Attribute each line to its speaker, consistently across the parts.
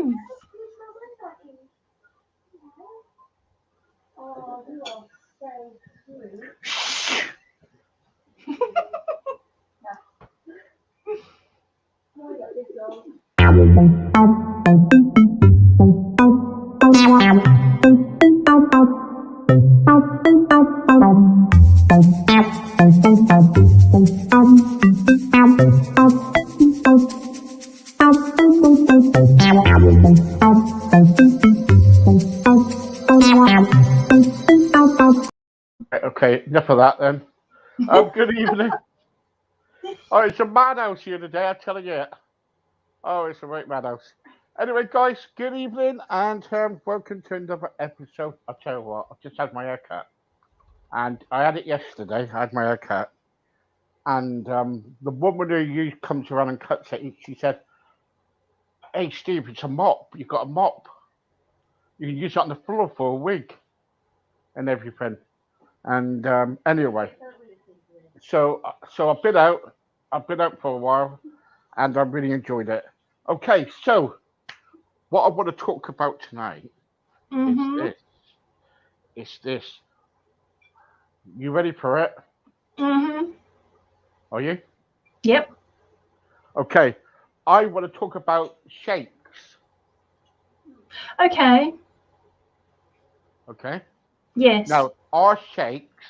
Speaker 1: things.
Speaker 2: Okay, enough of that then. Good evening. Oh, it's a madhouse here today, I tell you. Oh, it's a right madhouse. Anyway, guys, good evening and welcome to another episode. I'll tell you what, I've just had my haircut. And I had it yesterday, I had my haircut. And the woman who comes around and cuts it, she said, "Hey, Steve, it's a mop. You've got a mop. You can use it on the floor for a wig and everything." And anyway, so I've been out. I've been out for a while, and I really enjoyed it. Okay, so what I want to talk about tonight is this. It's this. You ready for it? Are you?
Speaker 1: Yep.
Speaker 2: Okay. I want to talk about shakes.
Speaker 1: Okay.
Speaker 2: Okay.
Speaker 1: Yes.
Speaker 2: Now, our shakes,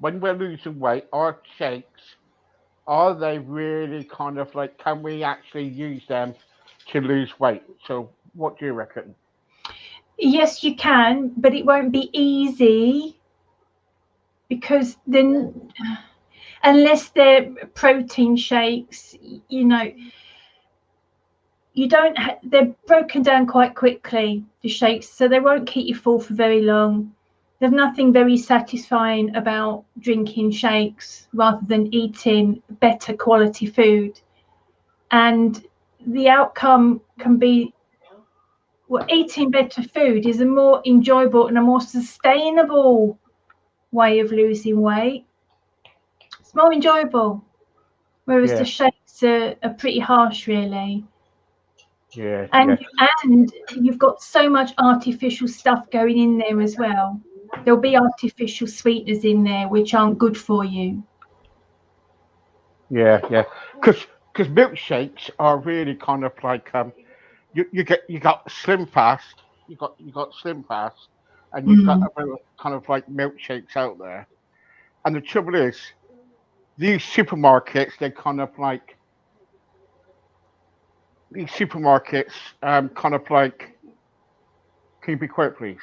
Speaker 2: when we're losing weight, our shakes, are they really kind of like, can we actually use them to lose weight? So, what do you reckon?
Speaker 1: Yes, you can, but it won't be easy because then, unless they're protein shakes, you know, you don't. They're broken down quite quickly, the shakes, so they won't keep you full for very long. There's nothing very satisfying about drinking shakes rather than eating better quality food, and the outcome can be. Well, eating better food is a more enjoyable and a more sustainable way of losing weight. It's more enjoyable, whereas the shakes are pretty harsh, really. And you've got so much artificial stuff going in there as well. There'll be artificial sweeteners in there which aren't good for you.
Speaker 2: Yeah. Because milkshakes are really kind of like you got Slim Fast, you got Slim Fast, and you've got other kind of like milkshakes out there. And the trouble is, these supermarkets, they're kind of like these supermarkets, kind of like. Can you be quiet, please?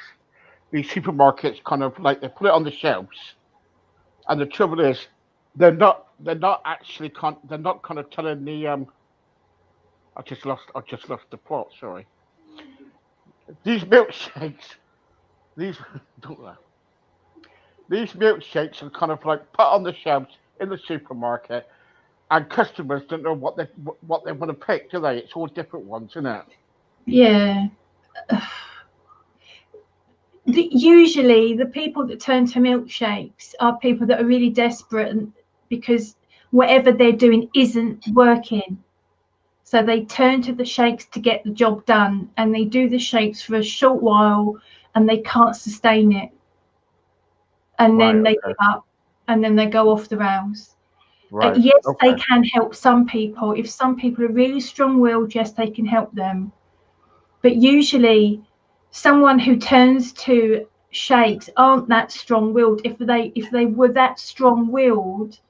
Speaker 2: These supermarkets kind of like they put it on the shelves, and the trouble is, they're not actually they're not kind of telling the I just lost the plot. Sorry. These milkshakes, these don't laugh. These milkshakes are kind of like put on the shelves in the supermarket, and customers don't know what they want to pick, do they? It's all different ones, isn't it?
Speaker 1: Yeah. Usually the people that turn to milkshakes are people that are really desperate because whatever they're doing isn't working. So they turn to the shakes to get the job done, and they do the shakes for a short while and they can't sustain it. And then they give up and then they go off the rails. Yes, they can help some people. If some people are really strong-willed, yes, they can help them. But usually someone who turns to shakes aren't that strong-willed. If they were that strong-willed,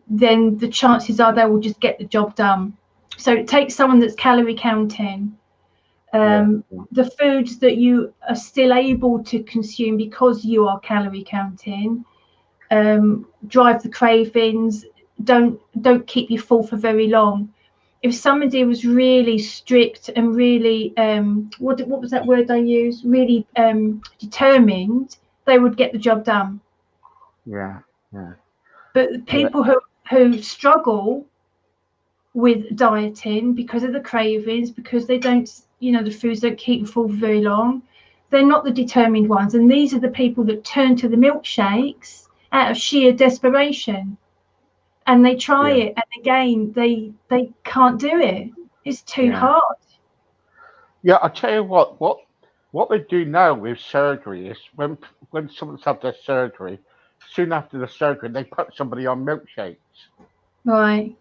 Speaker 1: then the chances are they will just get the job done. So it takes someone that's calorie counting. The foods that you are still able to consume because you are calorie counting drive the cravings, don't keep you full for very long. If somebody was really strict and really what was that word I used? Really determined, they would get the job done.
Speaker 2: Yeah.
Speaker 1: But the people who struggle with dieting because of the cravings, because they don't, the foods don't keep them full for very long, they're not the determined ones. And these are the people that turn to the milkshakes out of sheer desperation. And they try it, and again, they can't do it. It's too hard.
Speaker 2: Yeah, I tell you what they do now with surgery is when someone's had their surgery, soon after the surgery they put somebody on milkshakes.
Speaker 1: Right.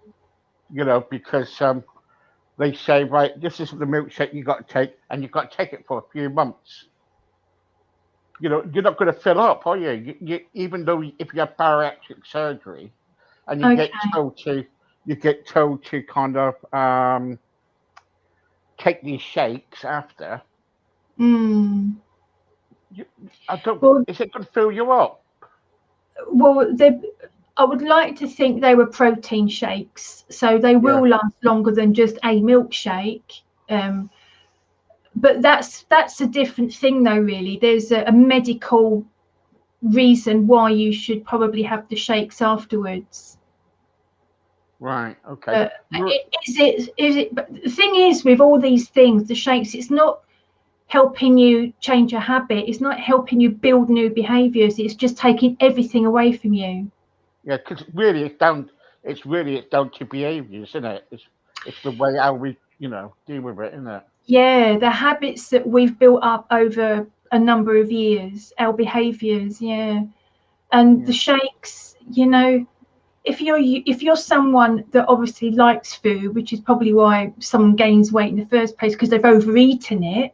Speaker 2: Because they say, right, this is the milkshake you got to take, and you've got to take it for a few months. You're not going to fill up, are you? Even though if you have bariatric surgery, and
Speaker 1: Okay.
Speaker 2: you get told to kind of take these shakes after.
Speaker 1: Mm.
Speaker 2: You, I don't.
Speaker 1: Well,
Speaker 2: Is it going to fill you up?
Speaker 1: well, I would like to think they were protein shakes, so they
Speaker 2: Yeah.
Speaker 1: will last longer than just a milkshake. But that's a different thing, though. Really, there's a medical reason why you should probably have the shakes afterwards.
Speaker 2: Right. Okay.
Speaker 1: Is it? But the thing is, with all these things, the shakes, it's not helping you change a habit. It's not helping you build new behaviors. It's just taking everything away from you.
Speaker 2: Yeah, because really, it's down to behaviours, isn't it? It's the way how we deal with it, isn't it?
Speaker 1: Yeah, the habits that we've built up over a number of years, our behaviors, yeah. And the
Speaker 2: Yeah.
Speaker 1: shakes, if you're someone that obviously likes food, which is probably why someone gains weight in the first place because they've overeaten it,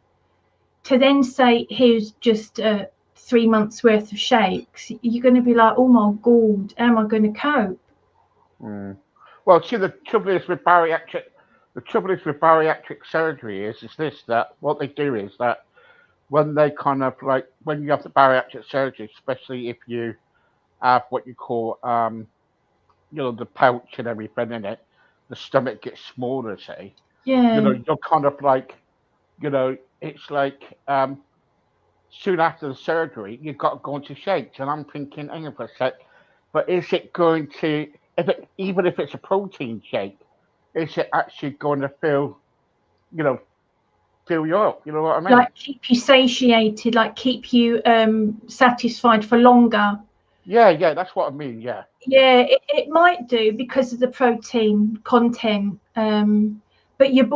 Speaker 1: to then say here's just 3 months worth of shakes, you're going to be like, oh my god, how am I going to cope?
Speaker 2: Mm. Well, see, the trouble is with bariatric surgery is this, that what they do is that when they kind of like when you have the bariatric surgery, especially if you have what you call the pouch and everything in it, the stomach gets smaller, say.
Speaker 1: Yeah.
Speaker 2: You're kind of like, it's like soon after the surgery, you've got to go into shakes. And I'm thinking, hang on for a sec, but is it going to, even if it's a protein shake, is it actually going to you know, fill you up? You know what I mean?
Speaker 1: Like keep you satiated, like keep you satisfied for longer.
Speaker 2: Yeah, that's what I mean. Yeah, yeah,
Speaker 1: Yeah, it might do because of the protein content, but your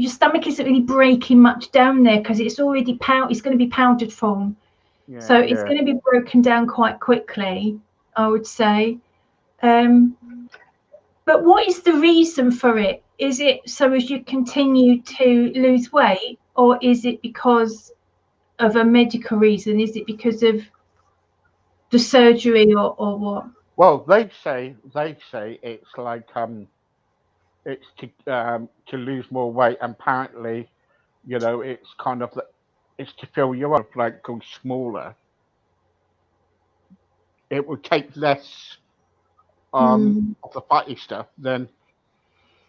Speaker 1: stomach isn't really breaking much down there because it's already it's going to be powdered form, so it's
Speaker 2: yeah.
Speaker 1: going to be broken down quite quickly, I would say. Um, but what is the reason for it? Is it so as you continue to lose weight, or is it because of a medical reason? Is it because of the surgery, or what?
Speaker 2: Well, they say it's like it's to lose more weight, and apparently, it's kind of it's to fill you up, like go smaller. It would take less
Speaker 1: Hmm.
Speaker 2: of the fatty stuff than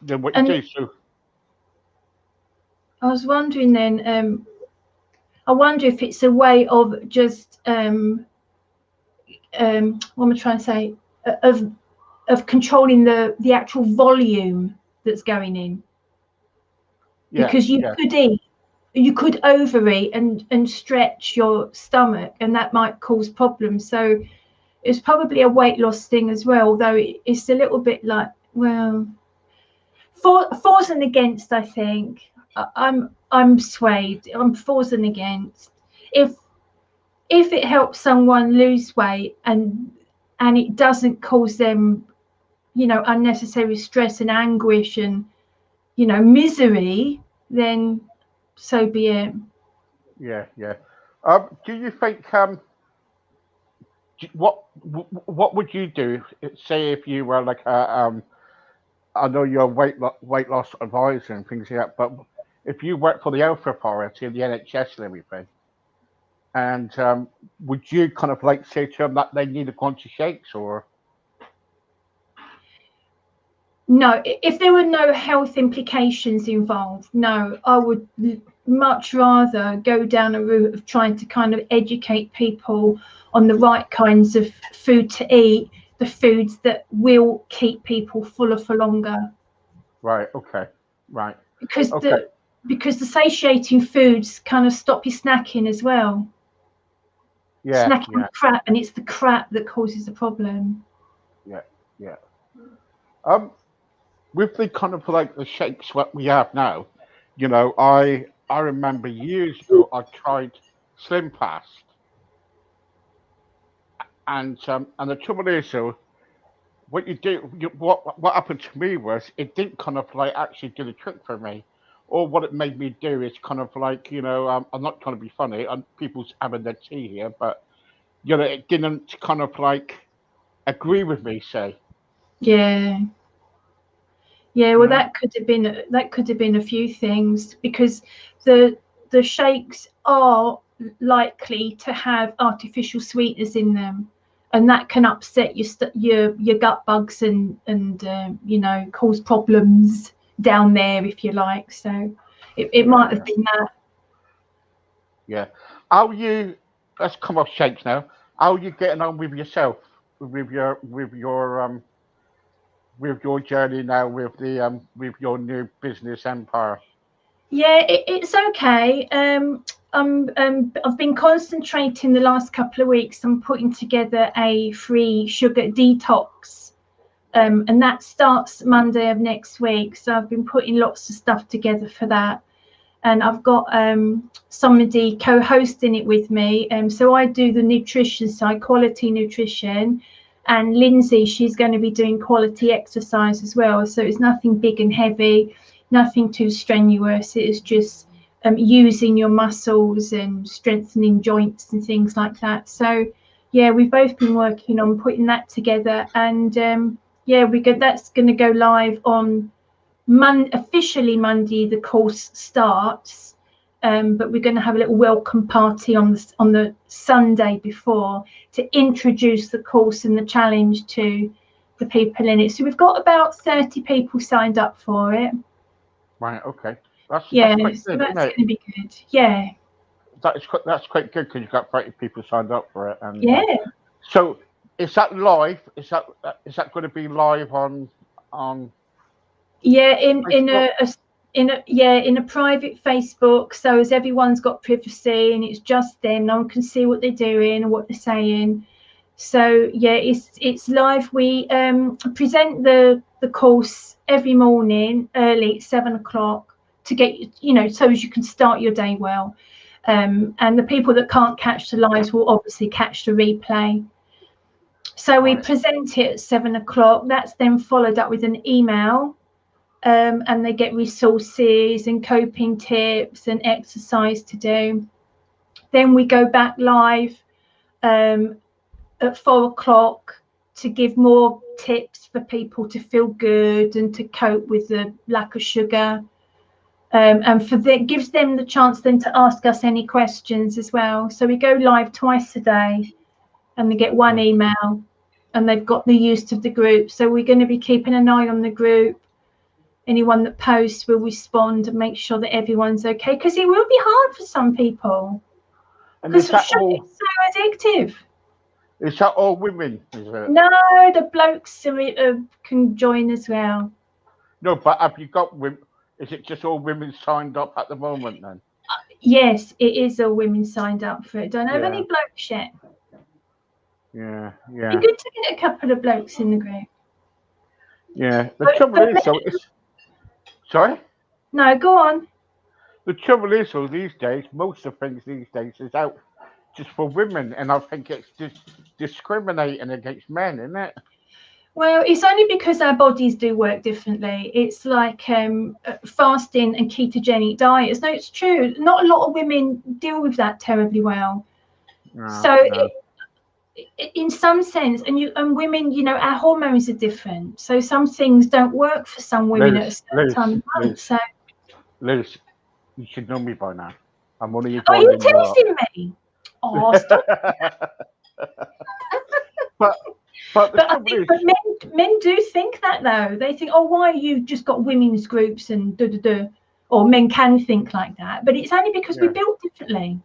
Speaker 2: what you
Speaker 1: And
Speaker 2: do. So
Speaker 1: I was wondering then, I wonder if it's a way of just, what am I trying to say, of controlling the actual volume that's going in,
Speaker 2: yeah,
Speaker 1: because
Speaker 2: yeah,
Speaker 1: you could overeat and stretch your stomach, and that might cause problems. So it's probably a weight loss thing as well, though it's a little bit like, well, for and against, I think. I'm swayed. I'm for and against. If if it helps someone lose weight and it doesn't cause them, unnecessary stress and anguish and misery, then so be it.
Speaker 2: yeah. Do you think what would you do? Say if you were like I know you're a weight loss advisor and things like that, but if you worked for the health authority and the NHS and everything, and would you kind of like say to them that they need a bunch of shakes or?
Speaker 1: No, if there were no health implications involved, no, I would much rather go down a route of trying to kind of educate people on the right kinds of food to eat, the foods that will keep people fuller for longer.
Speaker 2: Right. Okay. Right.
Speaker 1: Because
Speaker 2: Okay.
Speaker 1: the satiating foods kind of stop you snacking as well.
Speaker 2: Yeah.
Speaker 1: Snacking on
Speaker 2: Yeah.
Speaker 1: crap, and it's the crap that causes the problem.
Speaker 2: Yeah. Yeah. Um, with the kind of like the shakes what we have now, You know, I remember years ago I tried Slim Fast, and the trouble is, so what you do, what happened to me was it didn't kind of like actually do the trick for me. Or what it made me do is kind of like, I'm not trying to be funny, and people's having their tea here, but it didn't kind of like agree with me, say.
Speaker 1: Yeah. Yeah,
Speaker 2: You
Speaker 1: well,
Speaker 2: know?
Speaker 1: that could have been a few things, because the shakes are likely to have artificial sweeteners in them, and that can upset your gut bugs and cause problems down there, if you like. So it
Speaker 2: Yeah,
Speaker 1: might have
Speaker 2: yeah,
Speaker 1: been that.
Speaker 2: yeah. How you? Let's come off shakes now. How are you getting on with yourself, with your journey now with your new business empire?
Speaker 1: Yeah, it's okay. I've been concentrating the last couple of weeks on putting together a free sugar detox, and that starts Monday of next week. So I've been putting lots of stuff together for that, and I've got somebody co-hosting it with me. So I do the nutrition side, quality nutrition, and Lindsay, she's going to be doing quality exercise as well. So it's nothing big and heavy, nothing too strenuous. It is just using your muscles and strengthening joints and things like that. So yeah, we've both been working on putting that together, and yeah, that's going to go live on officially Monday. The course starts, but we're going to have a little welcome party on the Sunday before, to introduce the course and the challenge to the people in it. So we've got about 30 people signed up for it.
Speaker 2: Right. Okay. That's
Speaker 1: Yeah,
Speaker 2: quite
Speaker 1: so
Speaker 2: good, isn't
Speaker 1: that's
Speaker 2: it?
Speaker 1: going to be good. Yeah,
Speaker 2: That's quite good because you've got 30 people signed up for it, and
Speaker 1: yeah,
Speaker 2: so is that live? Is that going to be live on
Speaker 1: yeah. In
Speaker 2: Facebook?
Speaker 1: in a private Facebook, so as everyone's got privacy and it's just them, no one can see what they're doing and what they're saying. So yeah, it's live. We present the course every morning early at 7 o'clock, to get so as you can start your day well. And the people that can't catch the lives will obviously catch the replay. So we
Speaker 2: Right.
Speaker 1: present it at 7 o'clock. That's then followed up with an email, and they get resources and coping tips and exercise to do. Then we go back live um, at 4 o'clock to give more tips for people to feel good and to cope with the lack of sugar. And gives them the chance then to ask us any questions as well. So we go live twice a day, and they get one
Speaker 2: Yeah.
Speaker 1: email, and they've got the use of the group. So we're going to be keeping an eye on the group. Anyone that posts will respond and make sure that everyone's okay, because it will be hard for some people,
Speaker 2: And
Speaker 1: because sugar is so addictive.
Speaker 2: is that all women? Is it?
Speaker 1: No, the blokes can join as well.
Speaker 2: No, but have you got women? Is it just all women signed up at the moment then?
Speaker 1: Yes, it is all women signed up for it. Don't have
Speaker 2: Yeah,
Speaker 1: any blokes yet.
Speaker 2: yeah,
Speaker 1: Be
Speaker 2: yeah,
Speaker 1: good to get a couple of blokes in the group.
Speaker 2: yeah. The
Speaker 1: But,
Speaker 2: trouble
Speaker 1: but
Speaker 2: is, so it's sorry.
Speaker 1: no, go on.
Speaker 2: The trouble is, so these days, most of things these days is out just for women, and I think it's just discriminating against men, isn't it?
Speaker 1: Well, it's only because our bodies do work differently. It's like fasting and ketogenic diets. No, it's true. Not a lot of women deal with that terribly well.
Speaker 2: No,
Speaker 1: So
Speaker 2: no.
Speaker 1: in some sense, and women, our hormones are different. So some things don't work for some women at a
Speaker 2: Liz,
Speaker 1: certain
Speaker 2: Liz,
Speaker 1: time of month.
Speaker 2: Liz,
Speaker 1: So
Speaker 2: Liz, you should know me by now. I'm one of your
Speaker 1: are
Speaker 2: guys
Speaker 1: you
Speaker 2: in Europe.
Speaker 1: teasing me? Oh, stop.
Speaker 2: but but the
Speaker 1: But I
Speaker 2: trouble
Speaker 1: think
Speaker 2: is,
Speaker 1: but men do think that, though. They think, oh, why you just got women's groups and da da da, or men can think like that. But it's only because we're
Speaker 2: yeah,
Speaker 1: built differently.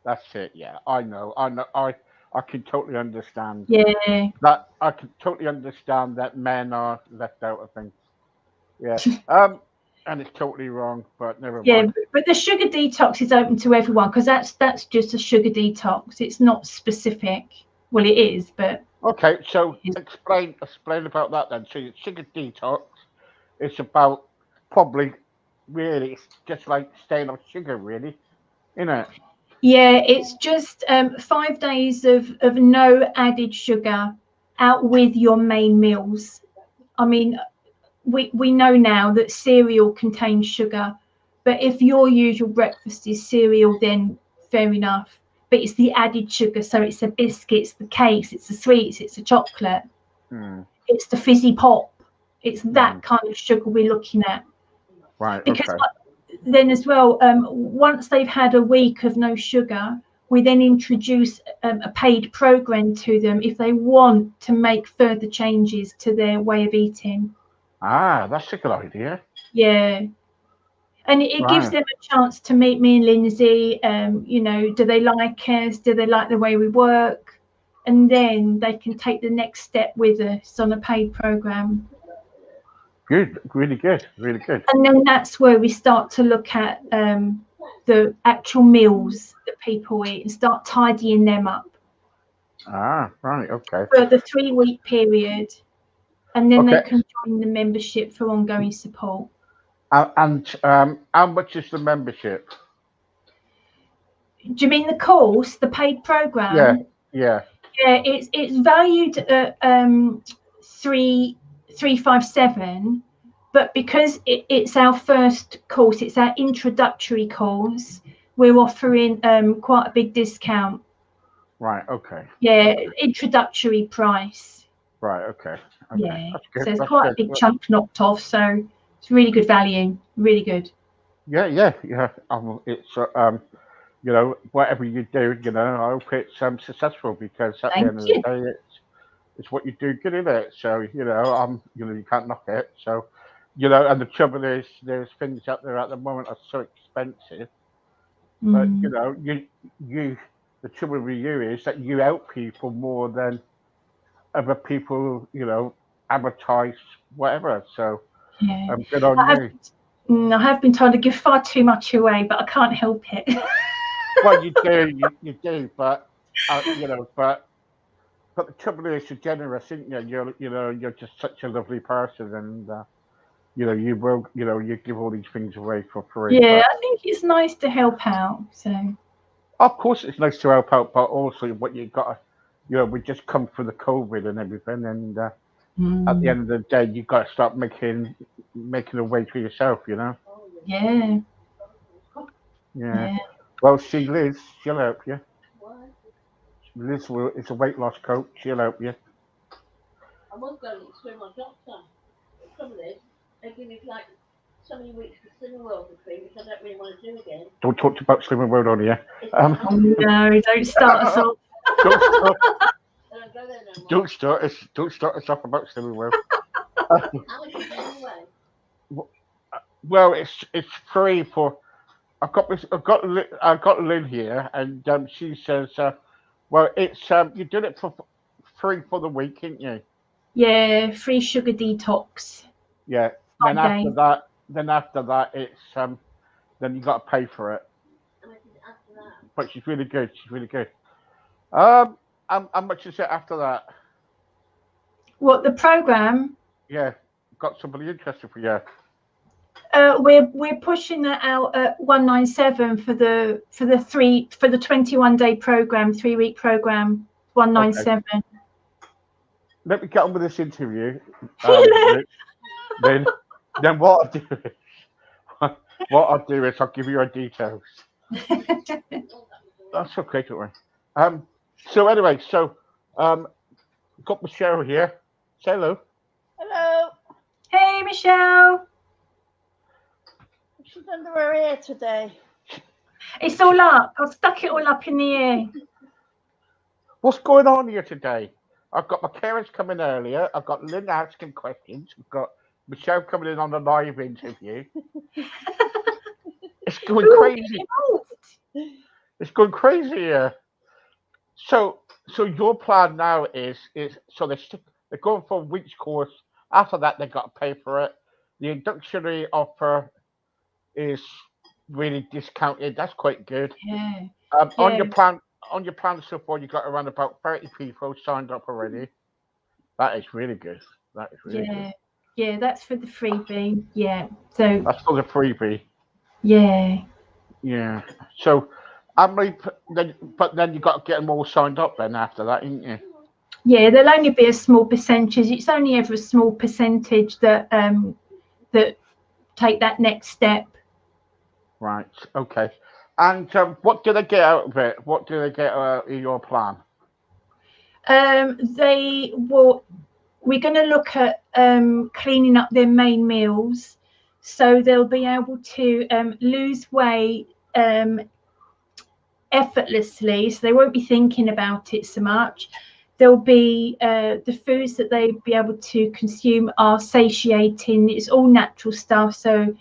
Speaker 2: that's it. Yeah, I know. I can totally understand
Speaker 1: Yeah,
Speaker 2: that. I can totally understand that men are left out of things. Yeah. And it's totally wrong, but never
Speaker 1: yeah.
Speaker 2: mind.
Speaker 1: But the sugar detox is open to everyone, because that's just a sugar detox. It's not specific. Well, it is, but
Speaker 2: Okay, so explain about that then. So your sugar detox, it's about probably really, it's just like staying off sugar, really, isn't it?
Speaker 1: Yeah, it's just 5 days of no added sugar out with your main meals. I mean, we know now that cereal contains sugar, but if your usual breakfast is cereal, then fair enough. But it's the added sugar, so it's the biscuits, the cakes, it's the sweets, it's the chocolate,
Speaker 2: Mm.
Speaker 1: it's the fizzy pop. It's that
Speaker 2: Mm.
Speaker 1: kind of sugar we're looking at.
Speaker 2: Right.
Speaker 1: Because
Speaker 2: Okay.
Speaker 1: then as well, once they've had a week of no sugar, we then introduce a paid program to them if they want to make further changes to their way of eating.
Speaker 2: Ah, that's a good idea.
Speaker 1: Yeah. And it gives
Speaker 2: Right.
Speaker 1: them a chance to meet me and Lindsay. Do they like us? Do they like the way we work? And then they can take the next step with us on a paid program.
Speaker 2: Good. Really good. Really good.
Speaker 1: And then that's where we start to look at the actual meals that people eat and start tidying them up
Speaker 2: Ah, right. Okay.
Speaker 1: for the 3-week period. And then they
Speaker 2: Okay.
Speaker 1: can join the membership for ongoing support.
Speaker 2: And how much is the membership?
Speaker 1: Do you mean the course, the paid
Speaker 2: Yeah.
Speaker 1: program?
Speaker 2: Yeah.
Speaker 1: Yeah, it's valued at 357, but because it's our first course, it's our introductory course, we're offering quite a big discount.
Speaker 2: Right. Okay.
Speaker 1: Yeah, introductory price.
Speaker 2: Right. Okay. Okay.
Speaker 1: Yeah,
Speaker 2: That's
Speaker 1: so
Speaker 2: good.
Speaker 1: it's
Speaker 2: That's
Speaker 1: quite a
Speaker 2: good.
Speaker 1: big chunk knocked off, so it's really good value, really good.
Speaker 2: Yeah. Yeah. Yeah. It's whatever you do, I hope it's successful because at the
Speaker 1: Thank
Speaker 2: end of the
Speaker 1: you.
Speaker 2: day, it's what you do good in it. So you can't knock it. So and the trouble is, there's things out there at the moment are so expensive. But
Speaker 1: Mm,
Speaker 2: you the trouble with you is that you help people more than other people, advertise whatever. So
Speaker 1: yeah,
Speaker 2: good on
Speaker 1: I have.
Speaker 2: you.
Speaker 1: I have been told to give far too much away, but I can't help it.
Speaker 2: Well, you do, you do, but but the trouble is, you're generous, isn't you? You're just such a lovely person, and you give all these things away for free.
Speaker 1: Yeah,
Speaker 2: But
Speaker 1: I think it's nice to help out. So
Speaker 2: of course, it's nice to help out, but also what you got to, we just come through the COVID and everything, and at the
Speaker 1: mm,
Speaker 2: end of the day, you got to start making a way for yourself.
Speaker 1: yeah,
Speaker 2: Yeah.
Speaker 1: yeah.
Speaker 2: Well, see, Liz, she'll help you. Liz is a weight loss coach. She'll help you. Don't talk about Slimming World on here.
Speaker 1: Oh no, don't start us off.
Speaker 2: don't start. Don't start us off about Slimming World. Well, it's free for. I've got Lynn here, and she says, well, it's you did it for free for the week, didn't you?
Speaker 1: Yeah, free sugar detox.
Speaker 2: Yeah. Then
Speaker 1: 5 days.
Speaker 2: after that, it's then you got to pay for it. But she's really good. She's really good. How much is it after that?
Speaker 1: What the program?
Speaker 2: Yeah, got somebody interested for you.
Speaker 1: We're pushing that out at 197 for the 21-day program, 3-week program.
Speaker 2: Okay.
Speaker 1: 197.
Speaker 2: Let me get on with this interview. Then, then what I'll do is, I'll give you our details. That's okay, don't worry. So anyway, got Michelle here. Say hello.
Speaker 3: Hello.
Speaker 1: Hey, Michelle.
Speaker 3: She's under her ear today.
Speaker 1: It's all up. I've stuck it all up in the air.
Speaker 2: What's going on here today? I've got my carers coming earlier. I've got Lynn asking questions. We've got Michelle coming in on a live interview. It's going crazy. It's going crazy here. So your plan now is so they're going for a week's course. After that, they got to pay for it. The introductory offer is really discounted. That's quite good.
Speaker 1: Yeah.
Speaker 2: On your plan so far, you got around about 30 people signed up already. That is really good. That is really good.
Speaker 1: Yeah, that's for the freebie. Yeah. So
Speaker 2: That's for the freebie.
Speaker 1: yeah.
Speaker 2: Yeah. So, how many? But then you got to get them all signed up then after that, ain't you?
Speaker 1: Yeah, there'll only be a small percentage. It's only ever a small percentage that that take that next step.
Speaker 2: Right. Okay. And what do they get out of it? What do they get out of your plan?
Speaker 1: They will. We're going to look at cleaning up their main meals, so they'll be able to lose weight effortlessly. So they won't be thinking about it so much. There'll be the foods that they'll be able to consume are satiating. It's all natural stuff, so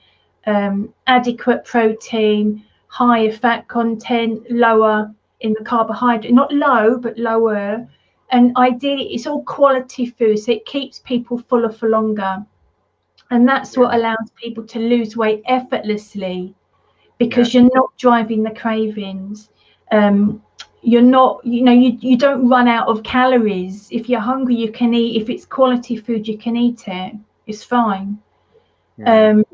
Speaker 1: adequate protein, higher fat content, lower in the carbohydrate, not low, but lower. And ideally, it's all quality food, so it keeps people fuller for longer. And that's what allows people to lose weight effortlessly, because you're not driving the cravings. You're not, you don't run out of calories. If you're hungry, you can eat. If it's quality food, you can eat it. It's fine. And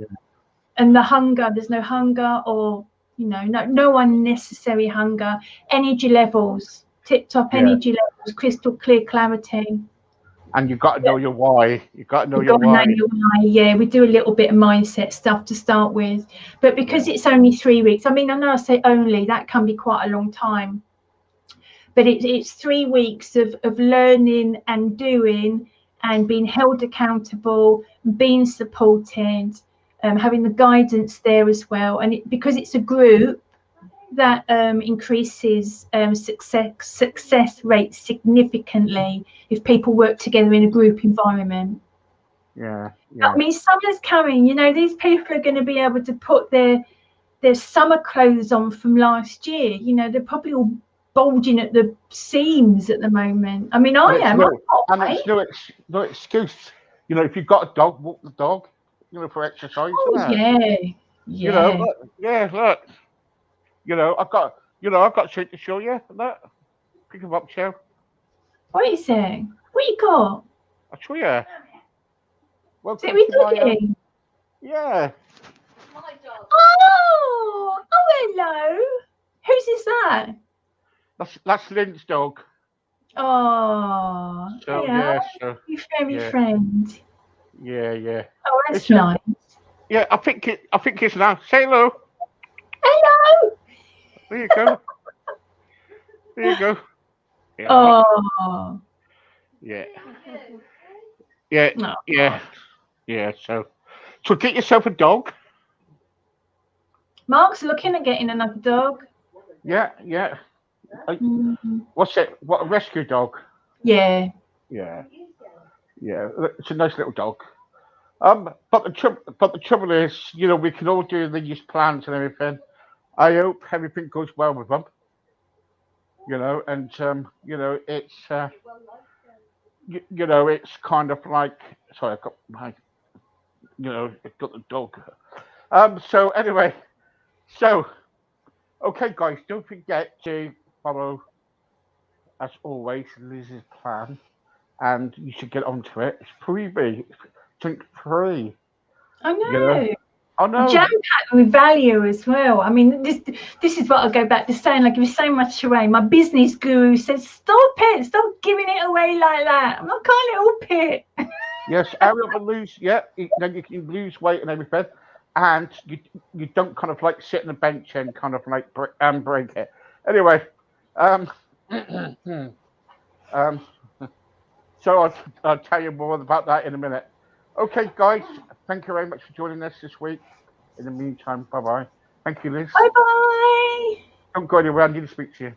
Speaker 1: the hunger, there's no hunger or, no unnecessary hunger. Energy levels, tip-top energy levels, crystal clear clarity.
Speaker 2: And you've got to know your why. You've got to know
Speaker 1: You've
Speaker 2: your
Speaker 1: got to know
Speaker 2: why.
Speaker 1: your why. Yeah, we do a little bit of mindset stuff to start with. But because it's only 3 weeks, I mean, I know I say only, that can be quite a long time. But it's 3 weeks of learning and doing and being held accountable, being supported, having the guidance there as well. And because it's a group, that increases success rates significantly if people work together in a group environment.
Speaker 2: Yeah.
Speaker 1: I mean, summer's coming. These people are going to be able to put their summer clothes on from last year. They're probably all bulging at the seams at the moment. I mean, I am.
Speaker 2: And it's no excuse. If you've got a dog, walk the dog. For exercise.
Speaker 1: Oh yeah.
Speaker 2: Look. I've got something to show you. Look, pick him up, Joe.
Speaker 1: What is it? What you got?
Speaker 2: I'll show you.
Speaker 1: Welcome to my
Speaker 2: yeah.
Speaker 3: My dog.
Speaker 1: Oh, hello. Whose is that?
Speaker 2: That's Lynn's dog.
Speaker 1: Oh,
Speaker 2: so,
Speaker 1: yeah.
Speaker 2: So,
Speaker 1: Your fairy friend.
Speaker 2: Yeah.
Speaker 1: Oh, that's nice.
Speaker 2: Yeah, I think it's now. Say hello.
Speaker 1: Hello.
Speaker 2: There you go. Yeah.
Speaker 1: Oh.
Speaker 2: Yeah.
Speaker 1: Oh,
Speaker 2: Yeah. So get yourself a dog.
Speaker 1: Mark's looking at getting another dog.
Speaker 2: Yeah. What's it? What, a rescue dog?
Speaker 1: Yeah.
Speaker 2: Yeah. It's a nice little dog. But the trouble is, we can all do these plans and everything. I hope everything goes well with them. And it's it's kind of like, sorry, I've got my, I've got the dog. So anyway, okay, guys, don't forget to follow, as always, Liz's plan, and you should get onto it. It's freebie. It's free.
Speaker 1: I know.
Speaker 2: I know.
Speaker 1: Jam-packed with value as well. I mean, this is what I go back to saying. Like, give so much away. My business guru says, stop giving it away like that. I can't help it.
Speaker 2: Yes, area to lose. Yeah, then you can lose weight and everything, and you don't kind of like sit on the bench and kind of like break it. Anyway, so I'll tell you more about that in a minute. Okay, guys, thank you very much for joining us this week. In the meantime, bye-bye. Thank you, Liz.
Speaker 1: Bye-bye.
Speaker 2: Don't go anywhere. I need to speak to you.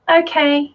Speaker 1: Okay.